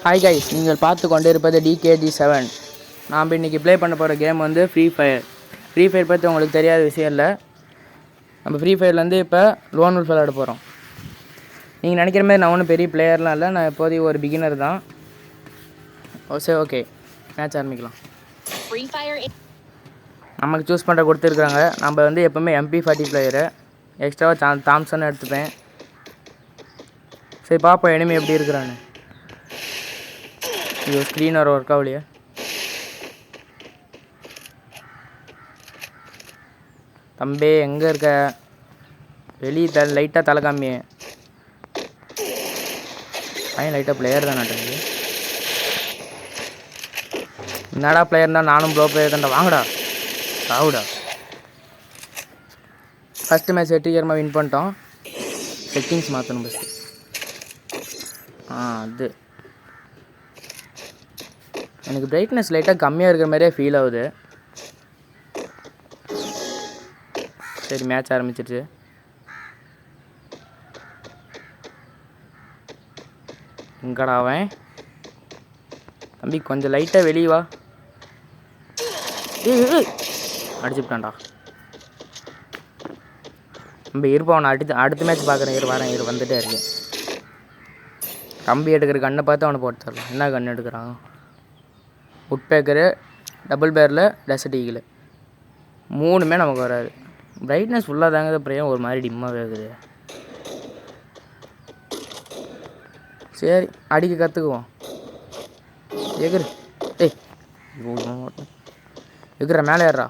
Hi guys, நீங்கள் பார்த்து கொண்டு இருப்பது DKG7. நாம் இன்றைக்கி ப்ளே பண்ண போகிற கேம் வந்து ஃப்ரீ ஃபயர். ஃப்ரீ ஃபயர் பற்றி உங்களுக்கு தெரியாத விஷயம் இல்லை. நம்ம ஃப்ரீ ஃபயர்லேருந்து இப்போ லோன் உல்ஃப் விளையாட போகிறோம். நீங்கள் நினைக்கிற மாதிரி நான் ஒன்றும் பெரிய பிளேயர்லாம் இல்லை, நான் இப்போதைக்கு ஒரு பிகினர் தான். சரி, ஓகே, மேட்ச் ஆரம்பிக்கலாம். நமக்கு சூஸ் பண்ணுற கொடுத்துருக்குறாங்க. நம்ம வந்து எப்போவுமே MP40 பிளேயரு, எக்ஸ்ட்ராவாக தாம்சன் எடுத்துப்பேன். சரி, பார்ப்போம் எனிமி எப்படி இருக்கிறான்னு. இது ஸ்க்ரீன் வர ஒர்க் ஆகலையே. தம்பி எங்கே இருக்க? வெளியே லைட்டாக தலை காமி. பையன் லைட்டாக பிளேயர் தான் நாட்டுங்க. என்னடா பிளேயர் தான், நானும் ப்ளோ பிளேயர் தான்டா. வாங்கடா சாவுடா. ஃபஸ்ட்டு மேட்ச் வெற்றிகரமாக வின் பண்ணிட்டோம். செட்டிங்ஸ் மாற்றணும் ஃபஸ்ட்டு. அது எனக்கு பிரைட்னஸ் லைட்டாக கம்மியாக இருக்கிற மாதிரியே ஃபீல் ஆகுது. சரி, மேட்ச் ஆரம்பிச்சிருச்சு. எங்கடா அவன்? தம்பி கொஞ்சம் லைட்டாக வெளியே வா. அடிச்சுட்டான்டா. தம்பி இருப்போம், நான் அடுத்த மேட்ச் பார்க்குறேன். வரேன் வந்துட்டே இருக்கேன். தம்பி எடுக்கிற கண்ணை பார்த்து அவனை போட்டு தரலாம். என்ன கண் எடுக்கிறான்? உட் பேக்கரு, டபுள் பேரில், டெசர்ட் ஈகிள், மூணுமே நமக்கு வராது. பிரைட்னஸ் ஃபுல்லாக தாங்க, அப்புறம் ஒரு மாதிரி டிம்மாக இருக்குது. சரி, அடிக்க கற்றுக்குவோம். எகுரு ஏய் எகுற மேலே ஏறா.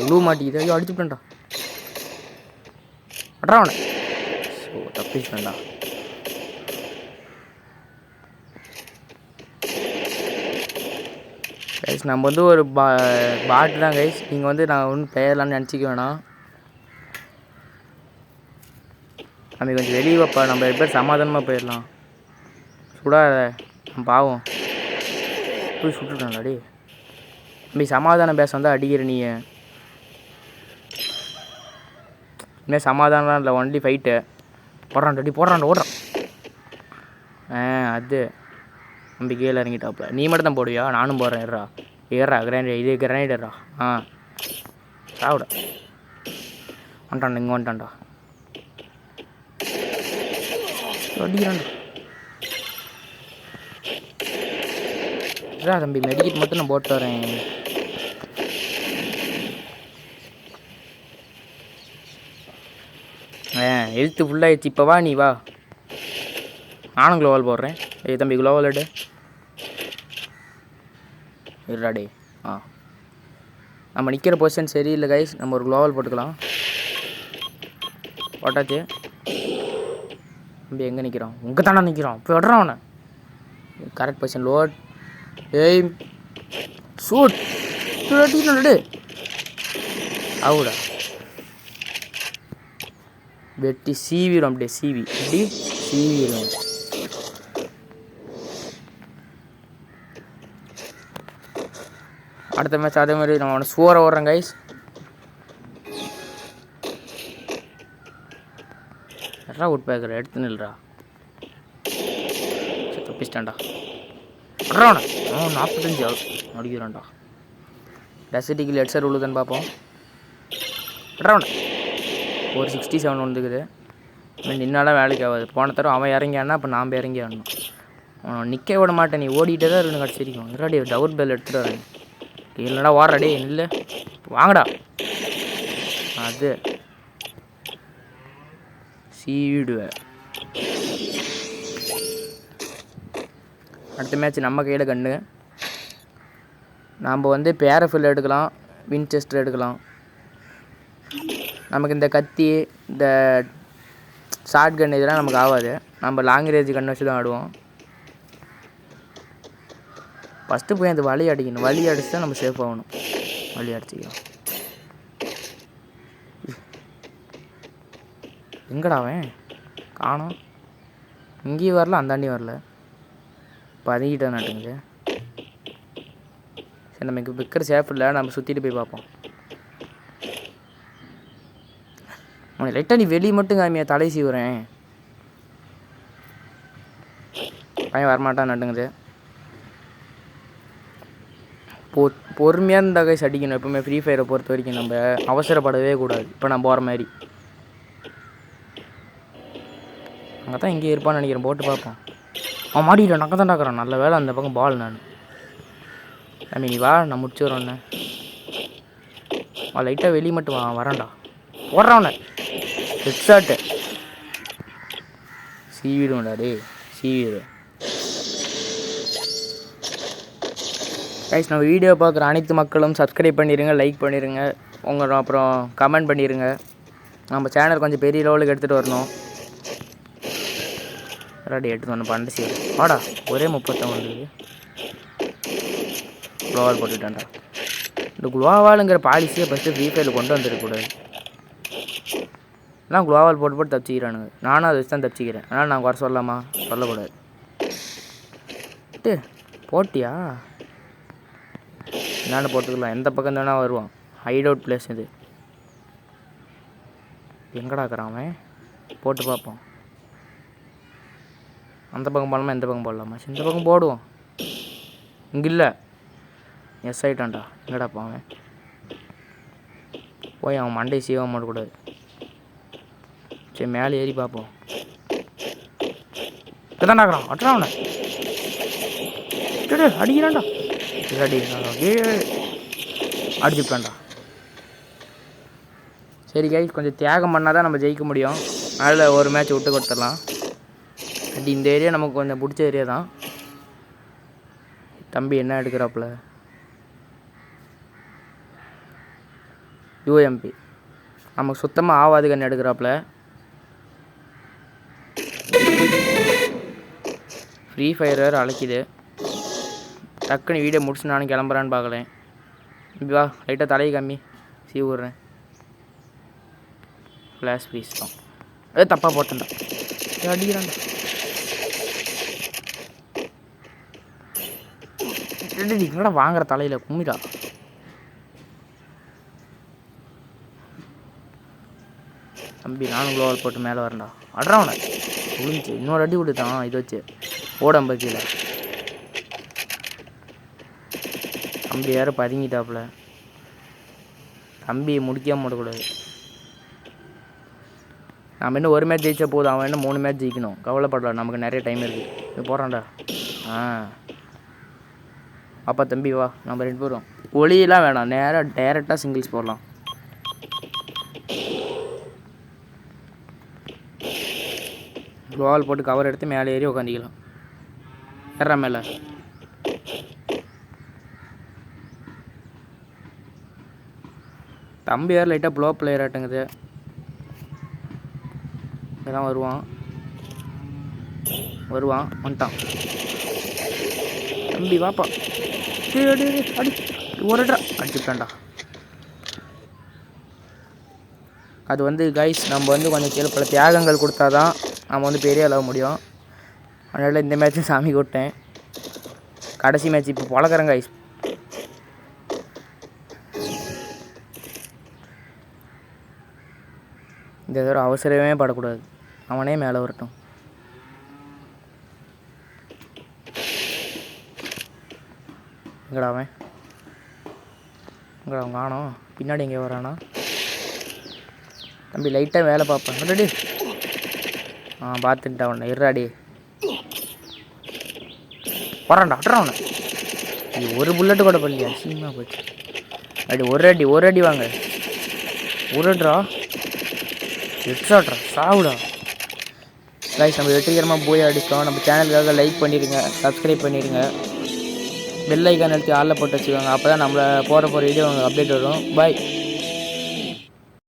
உழுவ மாட்டேங்குது. ஐயோ, அடிச்சுட்டேன்டா. அட்ரா அவனை. தப்பிச்சுட்டேன்டா. கைஸ், நம்ம வந்து ஒரு பாட்டு தான் கைஸ். நீங்கள் வந்து நான் ஒன்றும் பெயர்லான்னு நினச்சிக்க வேணாம். நம்ம கொஞ்சம் வெளியே வைப்பா. நம்ம எப்போ சமாதானமாக போயிடலாம். சுடாத, நம்ம பாவம். போய் சுட்டுட்டான்டா. அடி தம்பி, சமாதானம் பேச வந்தால் அடிக்கிற நீ. இனிமேல் சமாதானம் இல்லை, ஒன்லி ஃபைட்டு. போடுறான் ஓடுறான். அது நம்பி கீழே இறங்கிட்டாப்புல. நீ மட்டும் தான் போடுவியா? நானும் போடுறேன். ஏறா கிரானைடரா. சாவிடா. வந்துட்டான்டா, இங்கே வந்துட்டான்டா. அடிக்கிறான்டா. தம்பி, மெடிக்கெட் மட்டும் நான் போட்டு வரேன். ஹெல்த்து ஃபுல்லாகிடுச்சு. இப்போ வா, நீ வா. நானும் க்ளோவால் போடுறேன். தம்பி க்ளோவால் எடு. இருடாடே. நம்ம நிற்கிற பொசிஷன் சரியில்லை கைஸ். நம்ம ஒரு க்ளோவால் போட்டுக்கலாம். போட்டாச்சு. தம்பி எங்கே நிற்கிறோம்? உங்கள் தானே நிற்கிறோம். இப்போ விடுறான் அவனை. Correct position. லோட். சூட். நடு அவுடா. வெட்டி சீவிடும். அப்படியே சீவிடும். அடுத்த மேட்ச் அதே மாதிரி நம்ம அவனை சோற ஓடுறோம் கைஸ். எட்ரா உட் பேக்கர் எடுத்து நில்றா. தப்பிச்சிட்டான்டா. அட்றாவன 45 அடிக்கிறான்டா. டெசர்ட்டிக்கில் ஹெட்செட் உழுதுன்னு பார்ப்போம். அட்றாவன ஒரு 67 வந்துக்குது. நின்னாலாம் வேலைக்கு ஆகாது. போன தடவை அவன் இறங்கியானா அப்போ நாம் இறங்கி ஆடணும். அவன் நிற்க விட மாட்டேன். நீ ஓடிட்டே தான் இருக்கணும். கடைசி வரைக்கும் இறாடி டவுட் பெல் எடுத்துகிட்டு வரேன். இல்லைடா ஓடுறாடே. இல்லை, வாங்கடா. அது சீடுவேன். அடுத்த மேட்ச் நம்ம கையில் கண்டு. நாம் வந்து பேரஃபில் எடுக்கலாம், வின்செஸ்டர் எடுக்கலாம். நமக்கு இந்த கத்தி, இந்த ஷார்ட் கன் இதெல்லாம் நமக்கு ஆகாது. நம்ம லாங் ரேஞ்சு கன் வச்சு தான் ஆடுவோம். ஃபஸ்ட்டு போய் அந்த வழி அடிக்கணும். வழி அடிச்சு தான் நம்ம சேஃப் ஆகணும். வழி அடிச்சிக்கலாம். எங்கடா அவன்? காணோம். இங்கேயும் வரல, அந்தாண்டியும் வரல. பதுங்கிட்டேன் நாட்டுங்க. சரி, நமக்கு விற்கிற சேஃப் இல்லை. நம்ம சுற்றிட்டு போய் பார்ப்போம். அவனை லைட்டாக நீ வெளியே மட்டும் காமியா. தலை சீவுறேன். பையன் வரமாட்டான் நட்டுங்குது. பொறுமையாக இருந்தால் கைஸ் அடிக்கணும். எப்பவுமே ஃப்ரீ ஃபயரை பொறுத்த வரைக்கும் நம்ம அவசரப்படவே கூடாது. இப்போ நான் போகிற மாதிரி அங்கே தான் இங்கே இருப்பான்னு நினைக்கிறேன். போட்டு பார்ப்போம். அவன் மாடிக்கிட்டான். நக்க தான் டாக்குறான். நல்ல வேலை அந்த பக்கம் பால். நான் நீ வா, நான் முடிச்சு வரோன்னு. லைட்டாக வெளியே மட்டும் வரேன்டா. போடுறான் ஹெட் ஷாட்டு. சீவிடும்டா டே, சீவிடு. கைஸ் நம்ம வீடியோ பார்க்குற அனைத்து மக்களும் சப்ஸ்கிரைப் பண்ணிடுங்க, லைக் பண்ணிடுங்க, அப்புறம் கமெண்ட் பண்ணிடுங்க. நம்ம சேனல் கொஞ்சம் பெரிய லெவலுக்கு எடுத்துகிட்டு வரணும். ரெடி எடுத்து ஒன்று பண்ணு சரி வாடா. ஒரே 39 குளோவால் போட்டுட்டான்டா. இந்த குளோவாலுங்கிற பாலிசியை ஃபஸ்ட்டு ஃப்ரீ ஃபயரில் கொண்டு வந்துருக்கக்கூடாது. எல்லாம் குளோவால் போட்டு போட்டு தப்பிச்சிக்கிறானுங்க. நானும் அதை வச்சு தான் தப்பிச்சிக்கிறேன். அதனால் நான் குறை சொல்லலாமா? சொல்லக்கூடாது. போட்டியா என்னென்னு போட்டுக்கலாம். எந்த பக்கம் தானே வருவான். ஹைட் அவுட் பிளேஸ் இது. எங்கடாக்குறான் அவன்? போட்டு பார்ப்போம். அந்த பக்கம் போடலாமா எந்த பக்கம் போடலாமா? இந்த பக்கம் போடுவோம். இங்கே இல்லை. எஸ் ஆகிட்டான்டா. எங்கடாப்பா அவன்? போய் அவன் மண்டை சீவம் மாட்டக்கூடாது. சரி மேலே ஏறி பார்ப்போம். இதான் டாக்குறான். அட்ரா அவனை அடிக்கிறான்டா. அடிச்சுட்டான்டா. சரி கைஸ், கொஞ்சம் தியாகம் பண்ணால் தான் நம்ம ஜெயிக்க முடியும். அதில் ஒரு மேட்ச் விட்டு கொடுத்துடலாம். அப்படி இந்த ஏரியா நமக்கு கொஞ்சம் பிடிச்ச ஏரியா தான். தம்பி என்ன எடுக்கிறாப்புல? யூஎம்பி நமக்கு சுத்தமாக ஆவாது கண்ணு எடுக்கிறாப்புல. Free fire அழைக்குது. டக்குன்னு வீடியோ முடிச்சு நானும் கிளம்புறான்னு பார்க்கலேன். இப்படி வா, லைட்டாக தலையை கம்மி சீ விட்றேன். ஃப்ளாஷ் ஃப்ரீஸ் தான். அதே தப்பாக போட்டேன்டா. அடிக்கிறான்டா. என்னடா வாங்குற தலையில் கும்மிடா. தம்பி நானும் குளோவால் போட்டு மேலே வரேன்டா. அட்றாவனை விழுந்துச்சு. இன்னொரு அடி விடுத்தான் இது வச்சு ஓடம்பச்சியில். தம்பி யாரும் பதுங்கிட்டாப்புல. தம்பியை முடிக்காமல் விடக்கூடாது. நம்ம இன்னும் ஒரு மேட்ச் ஜெயிச்சா போதும். அவன் இன்னும் 3 மேட்ச் ஜெயிக்கணும். கவலைப்படலாம், நமக்கு நிறைய டைம் இருக்குது. இது போகிறான்டா. அப்பா தம்பி வா, நம்ம 2 பேரும். ஒளியெல்லாம் வேணாம், டேரெக்டாக சிங்கிள்ஸ் போடலாம். குளோவால் போட்டு கவர் எடுத்து மேலே ஏறி உட்காந்துக்கலாம். ஏறா மேலே. தம்பி வேறு லைட்டாக ப்ளோ பிளேயர் ஆட்டுங்குது. இதெல்லாம் வருவான் வந்துட்டான். தம்பி வாப்பா. அடி ஒரு அடிச்சுட்டான்டா. அது வந்து கைஸ் நம்ம வந்து கொஞ்சம் கீழே பல தியாகங்கள் கொடுத்தா தான் நம்ம வந்து பெரிய அளவு முடியும். அதனால் இந்த மேட்ச்சும் சாமி கூப்பிட்டேன். கடைசி மேட்ச் இப்போ பழக்கிறேன் கைஸ். இந்த தடவை அவசரமே படக்கூடாது. அவனே மேலே வரட்டும். எங்கடா அவன் காணோம். பின்னாடி எங்கே வரானா? தம்பி லைட்டாக வேலை பார்ப்பேன். ரெடி பார்த்துட்டா அவனை. இருறாடி வரான்டா. அட்றா அவனை. ஒரு புல்லட்டு கூட பண்ணலையா? சீமா போச்சு. அடி ஒரு அடி வாங்க. உருட்றா எக்ஸ்ட்ராட்ரா சாவுடா. கைஸ் நம்ம வெற்றிகரமாக போய் அடித்தோம். நம்ம சேனலுக்காக லைக் பண்ணிடுங்க, சப்ஸ்கிரைப் பண்ணிடுங்க, பெல் ஐக்கான் எடுத்து ஆளில் போட்டு வச்சுக்கோங்க. அப்போ தான் நம்மளை போகிற வீடியோ உங்களுக்கு அப்டேட் வரும். பாய்.